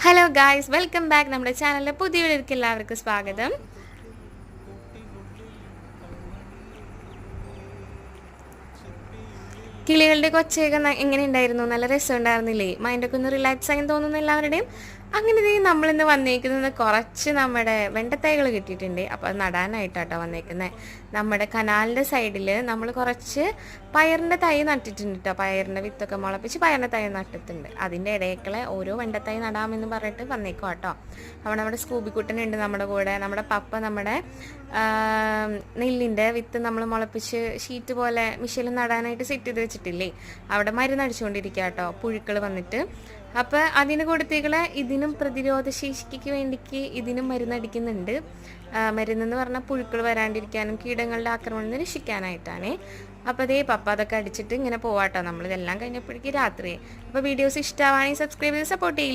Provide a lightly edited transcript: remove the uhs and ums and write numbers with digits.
Hello guys, welcome back. നമ്മുടെ ചാനലിലെ പുതിയ വീഡിയോയിലേക്ക് എല്ലാവർക്കും സ്വാഗതം. കിളികളുടെ കൊച്ചയൊക്കെ എങ്ങനെ ഉണ്ടായിരുന്നു? നല്ല രസം ഉണ്ടായിരുന്നില്ലേ? മൈൻഡൊക്കെ ഒന്ന് റിലാക്സ് ആയി തോന്നുന്നു എല്ലാവരുടെയും. അങ്ങനെ നമ്മളിന്ന് വന്നേക്കുന്നത് കുറച്ച് നമ്മുടെ വെണ്ടത്തൈകൾ കിട്ടിയിട്ടുണ്ട്. അപ്പോൾ അത് നടാനായിട്ടാട്ടോ വന്നേക്കുന്നത്. നമ്മുടെ കനാലിൻ്റെ സൈഡിൽ നമ്മൾ കുറച്ച് പയറിൻ്റെ തൈ നട്ടിട്ടുണ്ട് കേട്ടോ. പയറിൻ്റെ വിത്തൊക്കെ മുളപ്പിച്ച് പയറിൻ്റെ തൈ നട്ടിട്ടുണ്ട്. അതിൻ്റെ ഇടയ്ക്കുള്ള ഓരോ വെണ്ടത്തൈ നടാമെന്ന് പറഞ്ഞിട്ട് വന്നേക്കും കേട്ടോ. അപ്പോൾ നമ്മുടെ സ്കൂബിക്കുട്ടനുണ്ട് നമ്മുടെ കൂടെ. നമ്മുടെ പപ്പ നമ്മുടെ നെല്ലിൻ്റെ വിത്ത് നമ്മൾ മുളപ്പിച്ച് ഷീറ്റ് പോലെ മിഷീനിൽ നടാനായിട്ട് സെറ്റ് ചെയ്ത് വെച്ചിട്ടില്ലേ, അവിടെ മരുന്നടിച്ചുകൊണ്ടിരിക്കുക കേട്ടോ, പുഴുക്കൾ വന്നിട്ട്. അപ്പോൾ അതിന് കൊടുത്തേക്കുള്ള ഇതിനും പ്രതിരോധ ശേഷിക്ക് വേണ്ടിക്ക് ഇതിനും മരുന്നടിക്കുന്നുണ്ട്. മരുന്നെന്ന് പറഞ്ഞാൽ പുഴുക്കൾ വരാണ്ടിരിക്കാനും കീടങ്ങളുടെ ആക്രമണം നിന്ന് രക്ഷിക്കാനായിട്ടാണ്. അപ്പോൾ അതേ പപ്പ അതൊക്കെ അടിച്ചിട്ട് ഇങ്ങനെ പോവാട്ടോ. നമ്മളിതെല്ലാം കഴിഞ്ഞപ്പോഴേക്ക് രാത്രിയായി. അപ്പോൾ വീഡിയോസ് ഇഷ്ടമാണെങ്കിൽ സബ്സ്ക്രൈബ് ചെയ്ത് സപ്പോർട്ട് ചെയ്യില്ല.